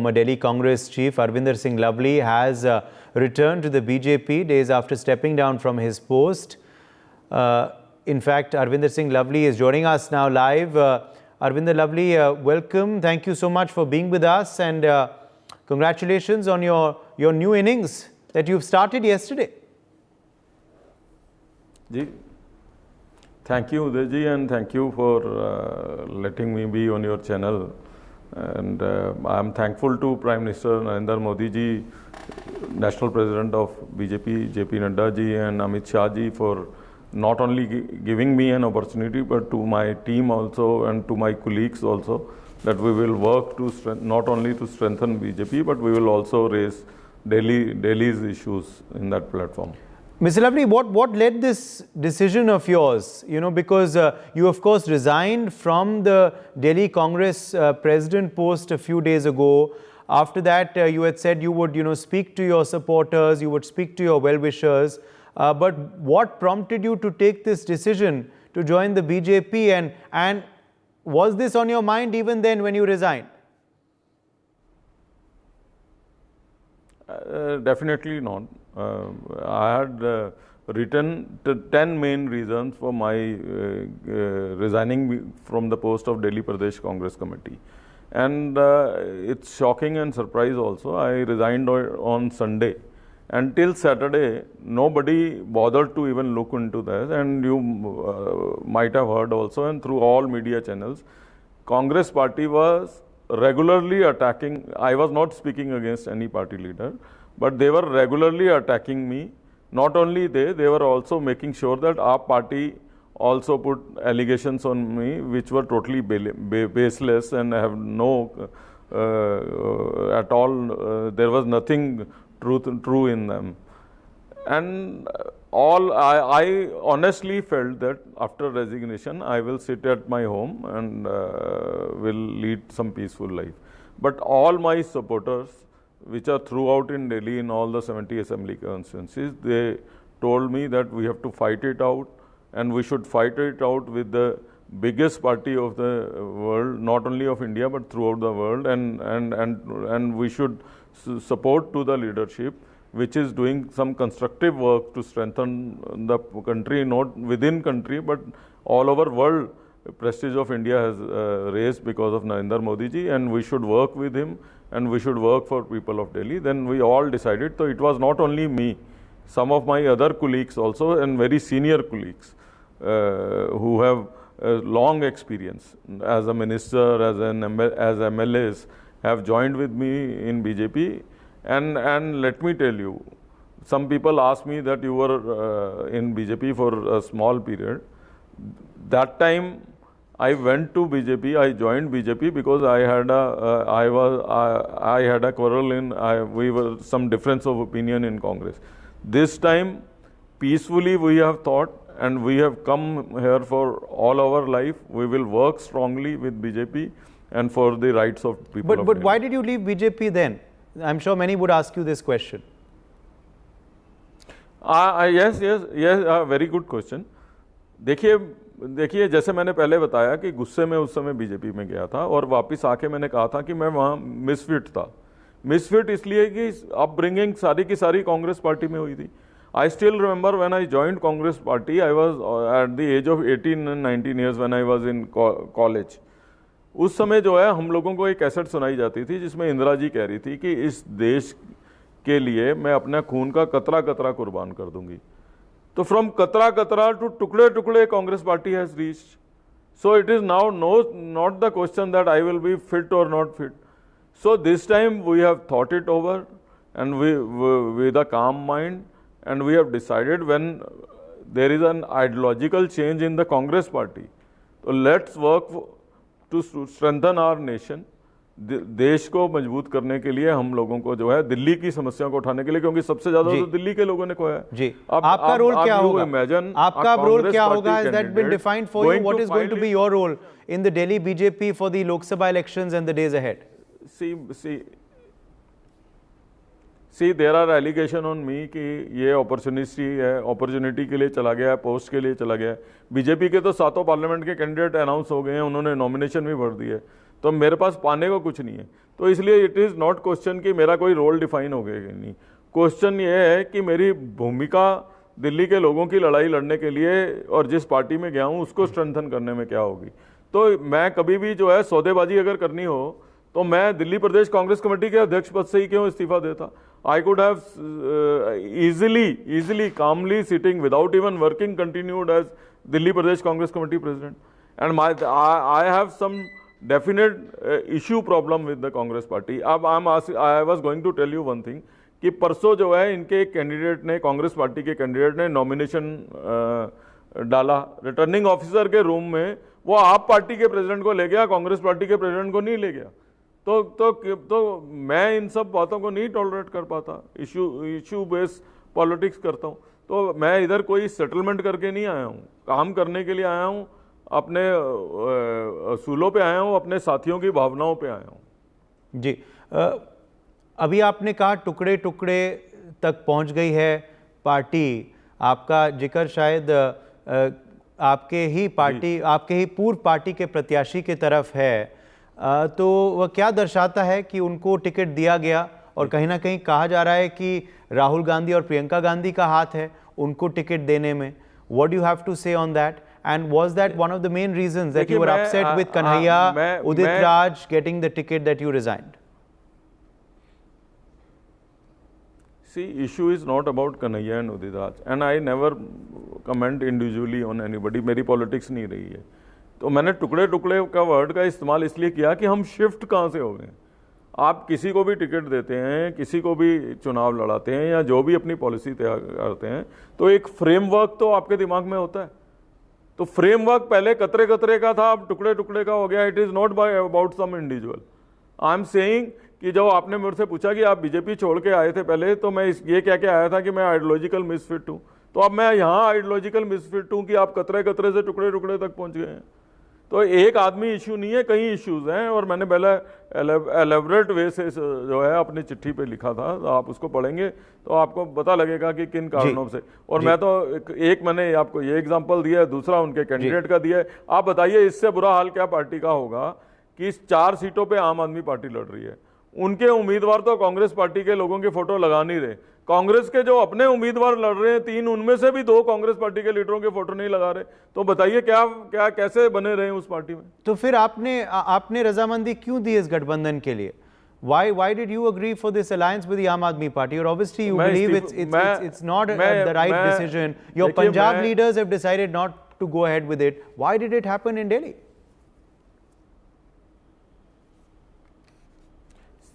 Former Delhi Congress chief Arvinder Singh Lovely has returned to the BJP days after stepping down from his post. In fact, Arvinder Singh Lovely is joining us now live. Arvinder Lovely, welcome. Thank you so much for being with us, and congratulations on your new innings that you've started yesterday. Ji, thank you, Uday ji, and thank you for letting me be on your channel. And I am thankful to Prime Minister Narendra Modi ji, National President of BJP, JP Nadda ji, and Amit Shah ji for not only giving me an opportunity, but to my team also and to my colleagues also, that we will work to not only to strengthen BJP, but we will also raise Delhi's issues in that platform. Mr. Lovely, what led this decision of yours? You know, because you of course resigned from the Delhi Congress president post a few days ago. After that, you had said you would, speak to your supporters, you would speak to your well-wishers. But what prompted you to take this decision to join the BJP, and was this on your mind even then when you resigned? Definitely not. I had written 10 main reasons for my resigning from the post of Delhi Pradesh Congress Committee. And it's shocking and surprise also. I resigned on Sunday. Until Saturday, nobody bothered to even look into this. And you might have heard also, and through all media channels, Congress party was regularly attacking. I was not speaking against any party leader, but they were regularly attacking me. Not only they were also making sure that our party also put allegations on me, which were totally baseless and have no, at all, there was nothing true in them. And I honestly felt that after resignation, I will sit at my home and will lead some peaceful life. But all my supporters, which are throughout in Delhi in all the 70 assembly constituencies, they told me that we have to fight it out, and we should fight it out with the biggest party of the world, not only of India but throughout the world, and we should support to the leadership which is doing some constructive work to strengthen the country, not within country but all over world. Prestige of India has raised because of Narendra Modi ji, and we should work with him, and we should work for people of Delhi. Then we all decided, so it was not only me, some of my other colleagues also, and very senior colleagues who have long experience as a minister, as MLAs, have joined with me in BJP. And let me tell you, some people asked me that you were in BJP for a small period. That time I went to BJP, I joined BJP because I had a quarrel we were some difference of opinion in Congress. This time peacefully we have thought, and we have come here for all our life. We will work strongly with BJP and for the rights of people. But why did you leave BJP then? I'm sure many would ask you this question. Yes, very good question. देखिए जैसे मैंने पहले बताया कि गुस्से में उस समय बीजेपी में गया था, और वापस आके मैंने कहा था कि मैं वहाँ मिसफिट था. मिसफिट इसलिए कि अपब्रिंगिंग सारी की सारी कांग्रेस पार्टी में हुई थी. I still remember when I joined Congress party, I was at the age of 18 and 19 years when I was in college. उस समय जो है हम लोगों को एक कैसेट सुनाई जाती थी जिसमें इंदिरा जी कह रही थी कि इस देश के लिए मैं अपना खून का कतरा कतरा कुर्बान कर दूंगी. तो फ्रॉम कतरा कतरा टू टुकड़े टुकड़े Congress party has reached. So it is now not the question that I will be fit or not fit. So this time we have thought it over and with a calm mind, and we have decided when there is an ideological change in the Congress party, so let's work to strengthen our nation. देश को मजबूत करने के लिए हम लोगों को जो है दिल्ली की समस्या को उठाने के लिए, क्योंकि सबसे ज्यादा तो दिल्ली के लोगों ने खोया है. जी, आपका रोल क्या होगा? आपका रोल क्या होगा? Has that been defined for you? What is going to be your role in the Delhi BJP for the Lok Sabha elections and the days ahead? See, there are allegation on me कि ये opportunity के लिए चला गया है, post के लिए चला गया है. बीजेपी के तो 7 पार्लियामेंट के कैंडिडेट अनाउंस हो गए हैं, उन्होंने नॉमिनेशन भी भर दी है. तो मेरे पास पाने को कुछ नहीं है। तो इसलिए इट इज़ नॉट क्वेश्चन कि मेरा कोई रोल डिफाइन हो गया कि नहीं, क्वेश्चन ये है कि मेरी भूमिका दिल्ली के लोगों की लड़ाई लड़ने के लिए और जिस पार्टी में गया हूँ उसको स्ट्रेंथन करने में क्या होगी। तो मैं कभी भी जो है सौदेबाजी अगर करनी हो तो मैं दिल्ली प्रदेश कांग्रेस कमेटी के अध्यक्ष पद से ही क्यों इस्तीफा देता। I could have easily calmly sitting without even working continued as Delhi Pradesh Congress Committee President, and I have some definite issue problem with the Congress Party. अब I was going to tell you one thing कि परसों जो है इनके एक candidate ने, Congress party के candidate ने नॉमिनेशन डाला रिटर्निंग ऑफिसर के रूम में, वो आप पार्टी के प्रेसिडेंट को ले गया, कांग्रेस पार्टी के प्रेसिडेंट को नहीं ले गया। तो मैं इन सब बातों को नहीं टॉलरेट कर पाता, इशू बेस्ड पॉलिटिक्स करता हूँ। तो मैं इधर कोई सेटलमेंट करके नहीं आया हूँ, काम करने के लिए आया हूँ, अपने असूलों पे आया हूँ, अपने साथियों की भावनाओं पे आया हूँ। जी, अभी आपने कहा टुकड़े टुकड़े तक पहुंच गई है पार्टी, आपका जिक्र शायद आपके ही पूर्व पार्टी के प्रत्याशी की तरफ है, तो वह क्या दर्शाता है कि उनको टिकट दिया गया, और कहीं ना कहीं कहा जा रहा है कि राहुल गांधी और प्रियंका गांधी का हाथ है उनको टिकट देने में। What do you have to say on that, and was that one of the main reasons that you were upset with Kanhaiya, Udit Raj getting the ticket that you resigned? See, issue is not about Kanhaiya and Udit Raj, and I never comment individually on anybody. मेरी politics नहीं रही है। तो मैंने टुकड़े टुकड़े का word का इस्तेमाल इसलिए किया कि हम शिफ्ट कहाँ से हो गए। आप किसी को भी टिकट देते हैं, किसी को भी चुनाव लड़ाते हैं, या जो भी अपनी पॉलिसी तैयार करते हैं, तो एक फ्रेमवर्क तो आपके दिमाग में होता है। तो फ्रेमवर्क पहले कतरे कतरे का था, अब टुकड़े टुकड़े का हो गया। It is not by about some individual. I am saying कि जब आपने मेरे से पूछा कि आप बीजेपी छोड़ के आए थे पहले, तो मैं ये कह के आया था कि मैं आइडियोलॉजिकल मिसफिट हूँ। तो अब मैं यहाँ आइडियोलॉजिकल मिसफिट हूँ कि आप कतरे कतरे से टुकड़े टुकड़े तक पहुँच गए हैं। तो एक आदमी इशू नहीं है, कई इश्यूज हैं, और मैंने पहले एलेबरेट वे से जो है अपनी चिट्ठी पे लिखा था, तो आप उसको पढ़ेंगे तो आपको पता लगेगा कि किन कारणों से। और मैं तो एक मैंने आपको ये एग्जांपल दिया है, दूसरा उनके कैंडिडेट का दिया है। आप बताइए इससे बुरा हाल क्या पार्टी का होगा कि इस 4 सीटों पे आम आदमी पार्टी लड़ रही है, उनके उम्मीदवार तो कांग्रेस पार्टी के लोगों के फोटो लगा नहीं रहे। कांग्रेस के जो अपने उम्मीदवार लड़ रहे हैं 3, उनमें से भी 2 कांग्रेस पार्टी के लीडरों के फोटो नहीं लगा रहे। तो बताइए क्या कैसे बने रहे उस पार्टी में। तो फिर आपने रजामंदी क्यों दी इस गठबंधन के लिए? Why did you agree for this alliance with the Aam Aadmi Party? Or obviously you believe it's not the right decision. Your Punjab leaders have decided not to go ahead with it. Why did it happen in Delhi?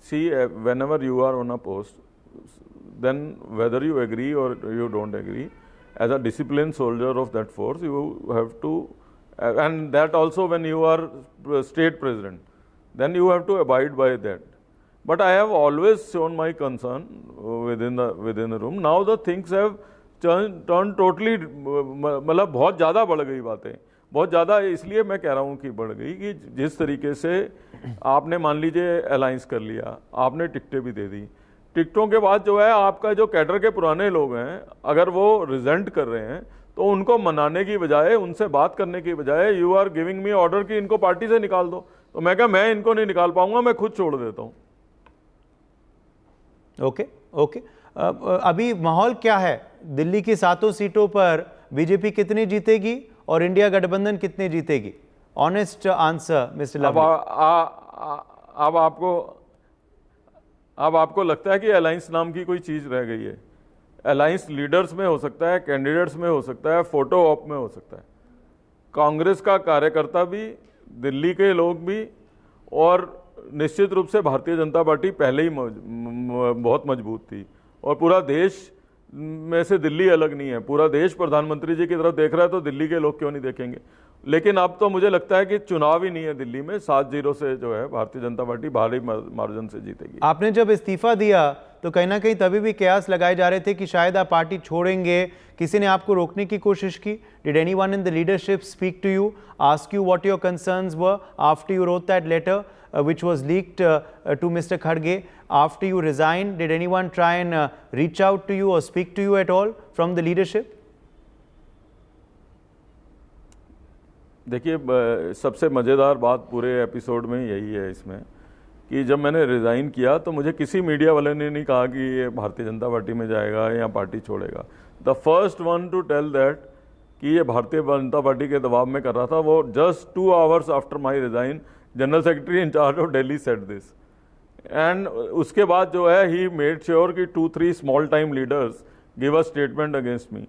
See, whenever you are on a post, then whether you agree or you don't agree, as a disciplined soldier of that force, you have to, and that also when you are state president, then you have to abide by that. But I have always shown my concern within the room. Now the things have turned totally, मतलब बहुत ज़्यादा बढ़ गई बातें, बहुत ज़्यादा। इसलिए मैं कह रहा हूँ कि बढ़ गई कि जिस तरीके से आपने मान लीजिए अलायंस कर लिया, आपने टिकटें भी दे दी, टिकटों के बाद जो है आपका जो कैडर के पुराने लोग हैं, अगर वो रिजेंट कर रहे हैं तो उनको मनाने की बजाय, उनसे बात करने की बजाय, you are giving me order कि इनको पार्टी से निकाल दो। तो मैं कहा मैं इनको नहीं निकाल पाऊंगा, मैं खुद छोड़ देता हूँ। ओके। अभी माहौल क्या है? दिल्ली की 7 सीटों पर बीजेपी कितनी जीतेगी और इंडिया गठबंधन कितनी जीतेगी? Honest answer mister lovely. अब आपको लगता है कि अलायंस नाम की कोई चीज रह गई है? अलायंस लीडर्स में हो सकता है, कैंडिडेट्स में हो सकता है, फोटो ऑप में हो सकता है। कांग्रेस का कार्यकर्ता भी, दिल्ली के लोग भी, और निश्चित रूप से भारतीय जनता पार्टी पहले ही बहुत मजबूत थी, और पूरा देश में से दिल्ली अलग नहीं है। पूरा देश प्रधानमंत्री जी की तरफ देख रहा है, तो दिल्ली के लोग क्यों नहीं देखेंगे? लेकिन अब तो मुझे लगता है कि चुनाव ही नहीं है दिल्ली में, 7-0 से जो है भारतीय जनता पार्टी भारी मार्जिन से जीतेगी। आपने जब इस्तीफा दिया तो कहीं ना कहीं तभी भी कयास लगाए जा रहे थे कि शायद आप पार्टी छोड़ेंगे, किसी ने आपको रोकने की कोशिश की? Did anyone in the leadership speak to you, ask you what your concerns were after you wrote that letter which was leaked to Mr. Kharge after you resigned? Did anyone try and reach out to you or speak to you at all from the leadership? देखिए, सबसे मज़ेदार बात पूरे episode में यही है इसमें कि जब मैंने रिज़ाइन किया तो मुझे किसी मीडिया वाले ने नहीं कहा कि ये भारतीय जनता पार्टी में जाएगा या पार्टी छोड़ेगा। The first one to tell that कि ये भारतीय जनता पार्टी के दबाव में कर रहा था, वो just 2 hours after my resign general secretary in charge of Delhi said this. And उसके बाद जो है ही मेड श्योर कि 2-3 small time leaders give a statement against me.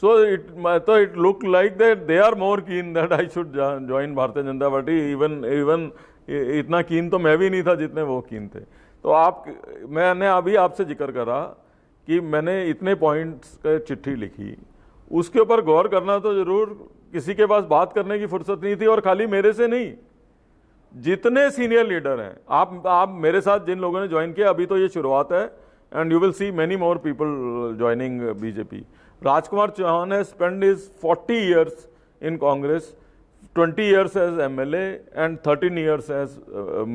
So it looked like that they are more keen that I should join Bharatiya Janata party. Even इतना कीन तो मैं भी नहीं था जितने वो कीन थे। तो मैंने अभी आपसे जिक्र करा कि मैंने इतने पॉइंट्स का चिट्ठी लिखी, उसके ऊपर गौर करना तो जरूर, किसी के पास बात करने की फुर्सत नहीं थी, और खाली मेरे से नहीं, जितने सीनियर लीडर हैं, आप मेरे साथ जिन लोगों ने ज्वाइन किया, अभी तो ये शुरुआत है, and you will see many more people joining BJP. Rajkumar Chauhan has spent his 40 years in Congress, 20 years as MLA and 13 years as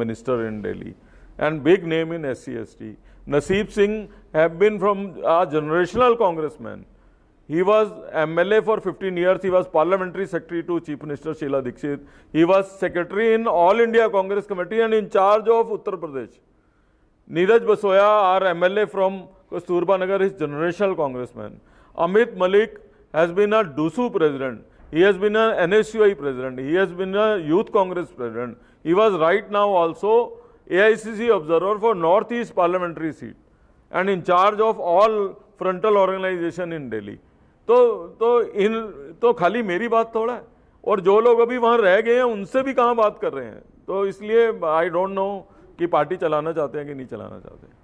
minister in Delhi, and big name in SC/ST. Naseeb Singh have been from a generational congressman. He was MLA for 15 years. He was parliamentary secretary to Chief Minister Sheila Dikshit. He was secretary in All India Congress Committee and in charge of Uttar Pradesh. Neeraj Basoya, our MLA from Kasturba Nagar, is generational congressman. Amit Malik has been a DUSU president. He has been an NSUI president. He has been a Youth Congress president. He was right now also AICC observer for Northeast parliamentary seat and in charge of all frontal organization in Delhi. तो खाली मेरी बात थोड़ा है, और जो लोग अभी वहाँ रह गए हैं उनसे भी कहाँ बात कर रहे हैं। तो इसलिए आई डोंट नो कि पार्टी चलाना चाहते हैं कि नहीं चलाना चाहते।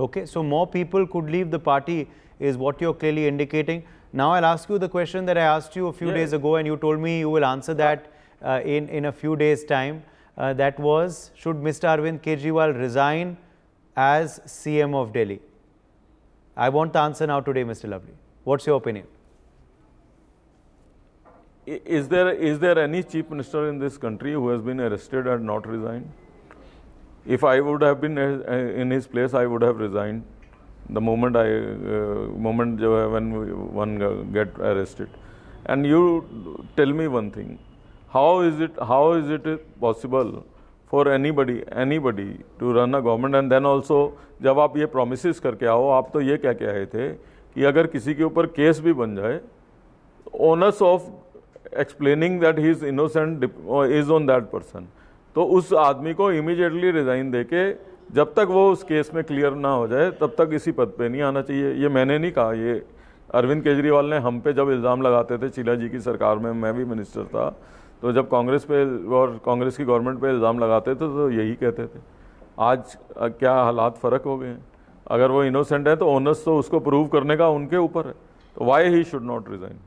Okay, so more people could leave the party is what you're clearly indicating. Now I'll ask you the question that I asked you a few days ago, and you told me you will answer that in a few days' time. That was, should Mr. Arvind Kejriwal resign as CM of Delhi? I want the answer now today, Mr. Lovely. What's your opinion? Is there any chief minister in this country who has been arrested and not resigned? If I would have been in his place, I would have resigned the moment when one get arrested. And you tell me one thing: how is it possible for anybody to run a government? And then also, जब आप ये promises करके आओ, आप तो ये कह के आए थे कि अगर किसी के ऊपर केस भी बन जाए, onus of explaining that he is innocent is on that person. तो उस आदमी को इमीडिएटली रिज़ाइन देके जब तक वो उस केस में क्लियर ना हो जाए तब तक इसी पद पे नहीं आना चाहिए। ये मैंने नहीं कहा, ये अरविंद केजरीवाल ने हम पे जब इल्ज़ाम लगाते थे, शीला जी की सरकार में मैं भी मिनिस्टर था, तो जब कांग्रेस पे और कांग्रेस की गवर्नमेंट पे इल्ज़ाम लगाते थे तो यही कहते थे। आज क्या हालात फ़र्क हो गए हैं। अगर वो इनोसेंट है तो ओनस तो उसको प्रूव करने का उनके ऊपर है, तो why he should not resign.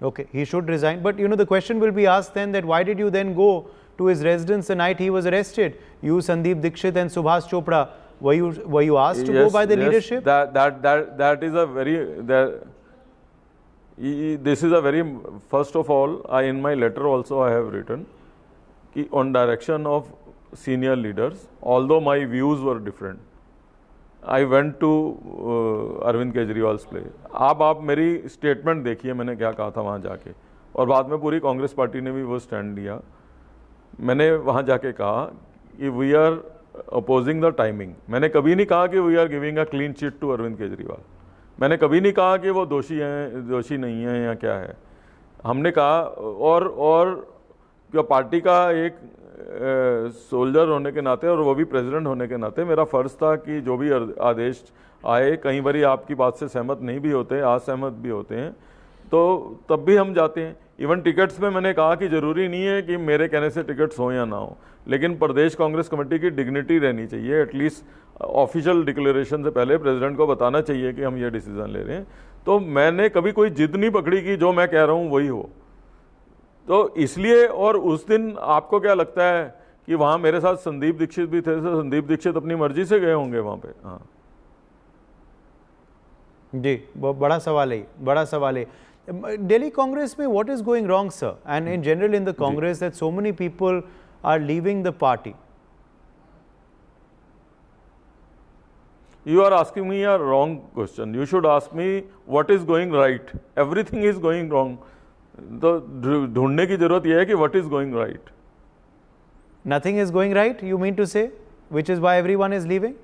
Okay, he should resign, but you know the question will be asked then that why did you then go to his residence the night he was arrested? You, Sandeep Dikshit and Subhash Chopra, were you asked to go by the leadership? That is a very this is a very, first of all, in my letter also I have written कि on direction of senior leaders, although my views were different, I went to Arvind Kejriwal's place. आप मेरी statement देखिए मैंने क्या कहा था वहाँ जाके, और बाद में पूरी कांग्रेस पार्टी ने भी वो स्टैंड लिया। मैंने वहाँ जाके कहा कि we are opposing the timing. मैंने कभी नहीं कहा कि we are giving a clean chit to Arvind Kejriwal. मैंने कभी नहीं कहा कि वो दोषी नहीं है या क्या है। हमने कहा, और पार्टी का एक सोल्जर होने के नाते और वो भी प्रेसिडेंट होने के नाते मेरा फ़र्ज़ था कि जो भी आदेश आए, कई बारी आपकी बात से सहमत नहीं भी होते, असहमत भी होते हैं, तो तब भी हम जाते हैं। इवन टिकट्स में मैंने कहा कि ज़रूरी नहीं है कि मेरे कहने से टिकट्स हों या ना हो, लेकिन प्रदेश कांग्रेस कमेटी की डिग्निटी रहनी चाहिए। एटलीस्ट ऑफिशियल डिक्लेरेशन से पहले प्रेसिडेंट को बताना चाहिए कि हम ये डिसीज़न ले रहे हैं। तो मैंने कभी कोई जिद नहीं पकड़ी कि जो मैं कह रहा हूँ वही हो। तो इसलिए, और उस दिन आपको क्या लगता है कि वहाँ मेरे साथ संदीप दीक्षित भी थे, तो संदीप दीक्षित अपनी मर्जी से गए होंगे वहाँ पे? हाँ जी, बड़ा सवाल है, बड़ा सवाल है। Delhi Congress में what is going wrong, sir? And in general in the Congress that so many people are leaving the party. You are asking me a wrong question. You should ask me what is going right. Everything is going wrong. तो ढूंढने की जरूरत यह है कि what is going right. Nothing is going right, you mean to say, which is why everyone is leaving?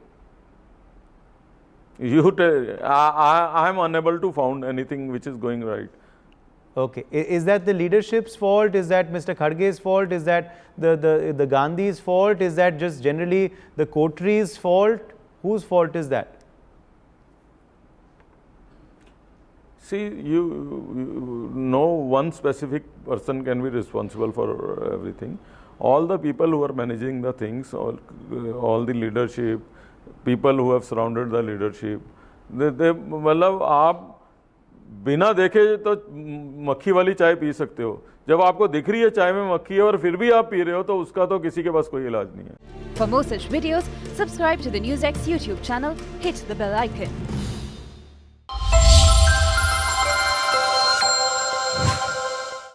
I am unable to found anything which is going right. Okay. Is that the leadership's fault? Is that Mr. Kharge's fault? Is that the Gandhi's fault? Is that just generally the coteries' fault? Whose fault is that? See, no one specific person can be responsible for everything. All the people who are managing the things, all the leadership, people who have surrounded the leadership, they मतलब आप बिना देखे तो मक्खी वाली चाय P सकते हो. जब आपको दिख रही है चाय में मक्खी है और फिर भी आप पी रहे हो तो उसका तो किसी के पास कोई इलाज नहीं है. For more such videos, subscribe to the NewsX YouTube channel, hit the bell icon.